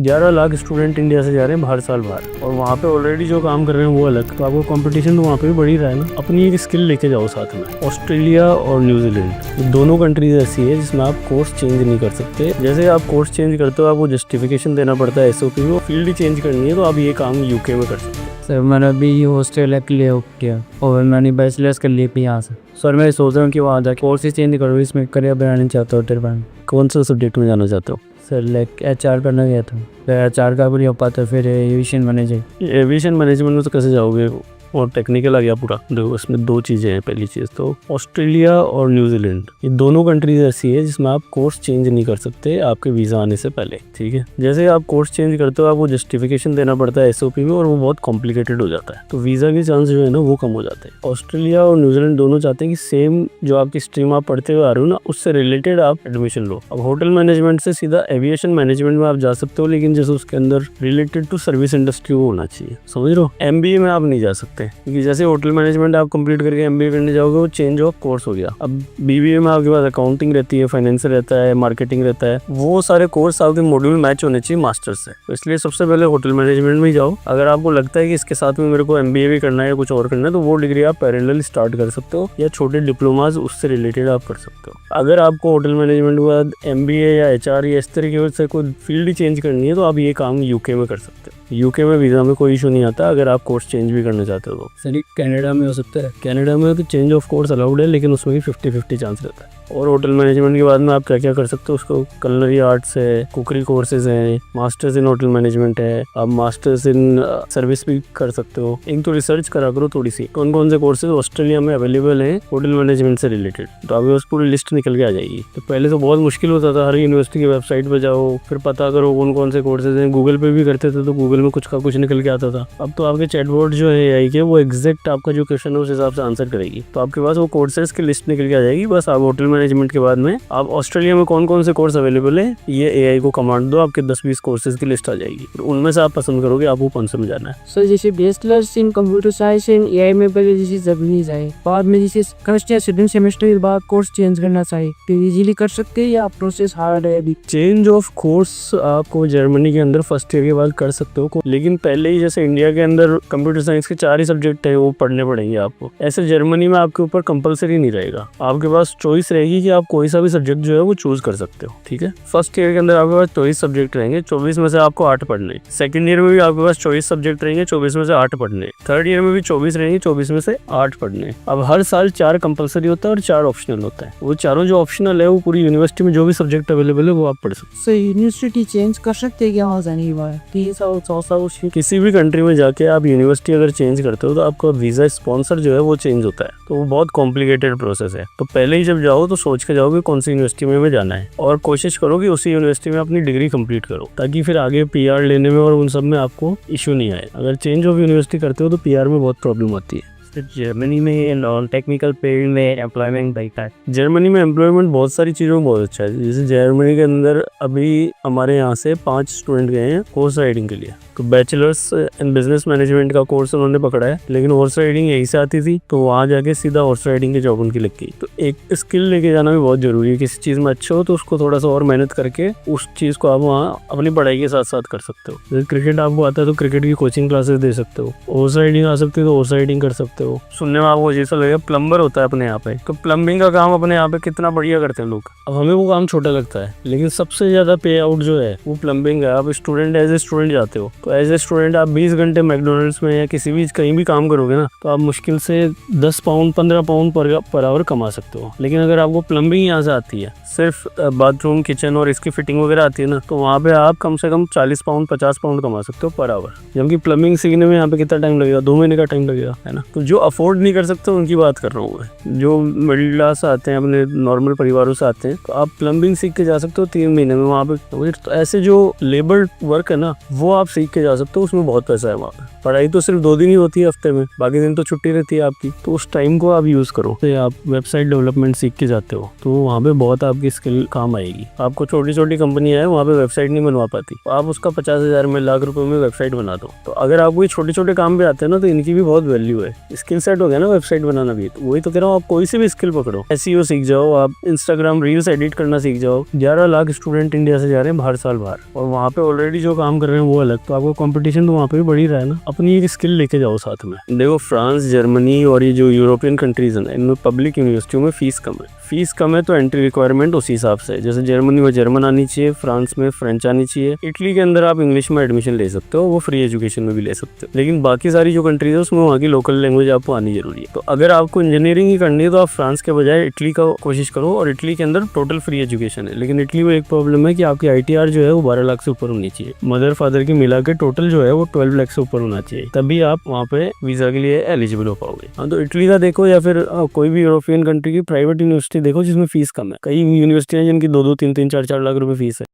11 lakh student India से जा रहे हैं हर साल बाहर, और वहाँ पे ऑलरेडी जो काम कर रहे हैं वो अलग, तो आपको कंपटीशन तो वहाँ पे भी बढ़ ही रहा है ना। अपनी एक स्किल लेके जाओ साथ में। ऑस्ट्रेलिया और न्यूजीलैंड दोनों कंट्रीज ऐसी है जिसमें आप कोर्स चेंज नहीं कर सकते। जैसे आप कोर्स चेंज करते हो आपको जस्टिफिकेशन देना पड़ता है SOP में, फील्ड ही चेंज करनी है तो आप ये काम UK में कर सकते हैं। सर मैंने अभी ऑस्ट्रेलिया के लिए ऑप्ट किया और मैंने बैचलर्स कर लिए भी यहाँ से। सर मैं सोच रहा हूँ कि वहाँ जाके कोर्स ही चेंज करूँ, इसमें करियर बनाना चाहता हूँ तेरे पास। कौन सा सब्जेक्ट में जाना चाहते हो? सर लाइक HR करना गया था, फिर HR का भी नहीं हो पाता, फिर एविएशन मैनेजर। एविएशन मैनेजमेंट में तो कैसे जाओगे, और टेक्निकल आ गया पूरा। देखो इसमें दो चीज़ें हैं। पहली चीज़ तो ऑस्ट्रेलिया और न्यूजीलैंड ये दोनों कंट्रीज ऐसी है जिसमें आप कोर्स चेंज नहीं कर सकते आपके वीज़ा आने से पहले, ठीक है। जैसे आप कोर्स चेंज करते हो आपको जस्टिफिकेशन देना पड़ता है SOP में, और वो बहुत कॉम्प्लिकेटेड हो जाता है, तो वीज़ा के चांस जो है ना वो कम हो जाते हैं। ऑस्ट्रेलिया और न्यूजीलैंड दोनों चाहते हैं कि सेम जो आपकी स्ट्रीम आप पढ़ते हुए आ रहे हो ना उससे रिलेटेड आप एडमिशन लो। अब होटल मैनेजमेंट से सीधा एविएशन मैनेजमेंट में आप जा सकते हो, लेकिन जैसे उसके अंदर रिलेटेड टू सर्विस इंडस्ट्री वो होना चाहिए, समझ रहे हो। MBA में आप नहीं जा सकते, क्योंकि जैसे होटल मैनेजमेंट आप कंप्लीट करके MBA करने जाओगे वो चेंज ऑफ कोर्स हो गया। अब BBA में आपके पास अकाउंटिंग रहती है, फाइनेंस रहता है, मार्केटिंग रहता है, वो सारे कोर्स आपके मॉड्यूल मैच होने चाहिए मास्टर्स से। तो इसलिए सबसे पहले होटल मैनेजमेंट में जाओ। अगर आपको लगता है कि इसके साथ में मेरे को MBA भी करना है या कुछ और करना है तो वो डिग्री आप पैरेलल स्टार्ट कर सकते हो, या छोटे डिप्लोमाज उससे रिलेटेड आप कर सकते हो। अगर आपको होटल मैनेजमेंट के बाद MBA या HR या इस तरीके से कोई फील्ड ही चेंज करनी है तो आप ये काम UK में कर सकते हो। UK में वीज़ा में कोई इशू नहीं आता अगर आप कोर्स चेंज भी करना चाहते हो तो। सर कनाडा में हो सकता है? कनाडा में तो चेंज ऑफ कोर्स अलाउड है, लेकिन उसमें भी 50-50 चांस रहता है। और होटल मैनेजमेंट के बाद में आप क्या क्या कर सकते हो, उसको कलनरी आर्ट्स है, कुकरी कोर्सेज हैं, मास्टर्स इन होटल मैनेजमेंट है, आप मास्टर्स इन सर्विस भी कर सकते हो। एक तो रिसर्च करा करो थोड़ी सी, कौन कौन से कोर्सेज ऑस्ट्रेलिया में अवेलेबल हैं होटल मैनेजमेंट से रिलेटेड, तो आपके पास पूरी लिस्ट निकल के आ जाएगी। तो पहले तो बहुत मुश्किल होता था, हर यूनिवर्सिटी की वेबसाइट पर जाओ फिर पता करो कौन कौन से कोर्सेज हैं। गूगल पे भी करते थे तो गूगल में कुछ का कुछ निकल के आता था। अब तो आपके चैटबॉट जो है AI के वो एग्जैक्ट आपका जो क्वेश्चन है उस हिसाब से आंसर करेगी, तो आपके पास वो कोर्सेज की लिस्ट निकल के आ जाएगी। बस आप होटल मैनेजमेंट के बाद में आप ऑस्ट्रेलिया में कौन कौन से कोर्स अवेलेबल है ये AI को कमांड दो, आपके 10-20 कोर्सेज की लिस्ट आ जाएगी, तो उनमें से आप पसंद करोगे आपको कौन से में जाना है। सर जैसे bachelors in computer science in AI में पहले जैसे जरूरी जाए, बाद में जैसे फर्स्ट या सेकंड सेमेस्टर के बाद कोर्स चेंज करना चाहिए तो इजीली कर सकते हैं या प्रोसेस हार्ड है अभी? चेंज ऑफ कोर्स आपको जर्मनी के अंदर फर्स्ट ईयर के बाद कर सकते हो, लेकिन पहले ही जैसे इंडिया के अंदर कंप्यूटर साइंस के 4 ही सब्जेक्ट है वो पढ़ने पड़ेंगे आपको। ऐसे जर्मनी में आपके ऊपर कंपलसरी नहीं रहेगा, आपके पास चॉइस रहेगी कि आप कोई सा भी सब्जेक्ट जो है वो चूज कर सकते हो, ठीक है। फर्स्ट ईयर के अंदर आपके पास 24 सब्जेक्ट रहेंगे, 24 में से आपको 8 पढ़ने। सेकंड ईयर में भी आपके पास 24 सब्जेक्ट रहेंगे, 24 में से 8 पढ़ने। थर्ड ईयर में भी 24 रहेंगे, 24 में से 8 पढ़ने। अब हर साल 4 कंपलसरी होता है और 4 ऑप्शनल होता है। वो चारों जो ऑप्शनल है वो पूरी यूनिवर्सिटी में जो भी सब्जेक्ट अवेलेबल है वो आप पढ़ सकते हो। सर यूनिवर्सिटी चेंज कर सकते हैं क्या वहाँ जाने के बाद? 3 साल 4 साल किसी भी कंट्री में जाके आप यूनिवर्सिटी अगर चेंज करते हो तो आपका वीज़ा स्पॉन्सर जो है वो चेंज होता है, तो वो बहुत कॉम्प्लिकेटेड प्रोसेस है। तो पहले ही जब जाओ तो सोच के जाओ कि कौन सी यूनिवर्सिटी में हमें जाना है, और कोशिश करो कि उसी यूनिवर्सिटी में अपनी डिग्री कंप्लीट करो, ताकि फिर आगे PR लेने में और उन सब में आपको इशू नहीं आए। अगर चेंज ऑफ यूनिवर्सिटी करते हो तो PR में बहुत प्रॉब्लम आती है। जर्मनी में नॉन टेक्निकल फील्ड में एम्प्लॉयमेंट देखा है। जर्मनी में एम्प्लॉयमेंट बहुत सारी चीज़ों में बहुत अच्छा है। जैसे जर्मनी के अंदर अभी हमारे यहाँ से 5 स्टूडेंट गए हैं हॉर्स राइडिंग के लिए, तो बैचलर्स इन बिजनेस मैनेजमेंट का कोर्स उन्होंने पकड़ा है, लेकिन हॉर्स राइडिंग यहीं से आती थी तो वहाँ जाके सीधा हॉर्स राइडिंग की जॉब उनकी लग गई। तो एक स्किल लेके जाना भी बहुत जरूरी है। किसी चीज़ में अच्छे हो तो उसको थोड़ा सा और मेहनत करके उस चीज़ को आप वहाँ अपनी पढ़ाई के साथ साथ कर सकते हो। जैसे क्रिकेट आपको आता है तो क्रिकेट की कोचिंग क्लासेस दे सकते हो, हॉर्स राइडिंग आ सकती है तो हॉर्स राइडिंग कर सकते हो। सुनने में आपको जैसा लगेगा प्लम्बर होता है अपने यहाँ पे, तो प्लम्बिंग का काम अपने यहाँ पे कितना बढ़िया करते हैं लोग। अब हमें वो काम छोटा लगता है, लेकिन सबसे ज़्यादा पे आउट जो है वो प्लम्बिंग है। आप स्टूडेंट एज ए स्टूडेंट जाते हो तो एज ए स्टूडेंट आप 20 घंटे मैकडोनल्ड्स में या किसी भी कहीं भी काम करोगे ना तो आप मुश्किल से 10 पाउंड 15 पाउंड पर आवर कमा सकते हो। लेकिन अगर आपको प्लम्बिंग यहाँ से आती है, सिर्फ बाथरूम किचन और इसकी फिटिंग वगैरह आती है ना, तो वहाँ पे आप कम से कम 40 पाउंड 50 पाउंड कमा सकते हो पर आवर। जबकि प्लम्बिंग सीखने में यहाँ पे कितना टाइम लगेगा? 2 महीने का टाइम लगेगा, है ना। तो जो अफोर्ड नहीं कर सकते उनकी बात कर रहा हूँ मैं। जो मिडिल क्लास आते हैं, अपने नॉर्मल परिवारों से आते हैं, तो आप प्लम्बिंग सीख के जा सकते हो 3 महीने में वहाँ पे। तो ऐसे जो लेबर वर्क है ना वो आप सीख के के जा सकते हो, उसमें बहुत पैसा है वहाँ पे। पढ़ाई तो सिर्फ 2 दिन ही होती है हफ्ते में, बाकी दिन तो छुट्टी रहती है आपकी, तो उस टाइम को आप यूज़ करो। तो आप वेबसाइट डेवलपमेंट सीख के जाते हो तो वहाँ पे बहुत आपकी स्किल काम आएगी। आपको छोटी छोटी कंपनियां है वहाँ पे वेबसाइट नहीं बनवा पाती, तो आप उसका 50,000 में, लाख रुपए में वेबसाइट बना दो। तो अगर आपको ये छोटे छोटे काम भी आते हैं ना, तो इनकी भी बहुत वैल्यू है। स्किल सेट हो गया ना वेबसाइट बनाना भी, तो वही तो कह रहा हूँ, आप कोई सी भी स्किल पकड़ो, SEO सीख जाओ, आप इंस्टाग्राम रील्स एडिट करना सीख जाओ। 11 लाख स्टूडेंट इंडिया से जा रहे हैं हर साल बाहर, और वहाँ पे ऑलरेडी जो काम कर रहे हैं वो अलग, तो आपको कंपटीशन तो वहाँ पे भी बढ़ ही रहा है ना। अपनी एक स्किल लेके जाओ साथ में। देखो फ्रांस, जर्मनी और ये जो यूरोपियन कंट्रीज है, इनमें पब्लिक यूनिवर्सिटियों में फीस कम है। फीस कम है तो एंट्री रिक्वायरमेंट उसी हिसाब से है। जैसे जर्मनी में जर्मन आनी चाहिए, फ्रांस में फ्रेंच आनी चाहिए, इटली के अंदर आप इंग्लिश में एडमिशन ले सकते हो, वो फ्री एजुकेशन में भी ले सकते हो। लेकिन बाकी सारी जो कंट्रीज है उसमें वहाँ की लोकल लैंग्वेज आपको आनी जरूरी है। तो अगर आपको इंजीनियरिंग ही करनी है तो आप फ्रांस के बजाय इटली का कोशिश करो, और इटली के अंदर टोटल फ्री एजुकेशन है। लेकिन इटली में एक प्रॉब्लम है कि आपकी ITR जो है वो 12 लाख से ऊपर होनी चाहिए। मदर फादर की मिला के टोटल जो है वो 12 लाख से ऊपर होना चाहिए, तभी आप वहाँ पे वीजा के लिए एलिजिबल हो पाओगे। हाँ, तो इटली का देखो, या फिर कोई भी यूरोपियन कंट्री की प्राइवेट यूनिवर्सिटी देखो जिसमें फीस कम है। कई यूनिवर्सिटियां जिनकी 2-2, 3-3, 4-4 लाख रुपए फीस है,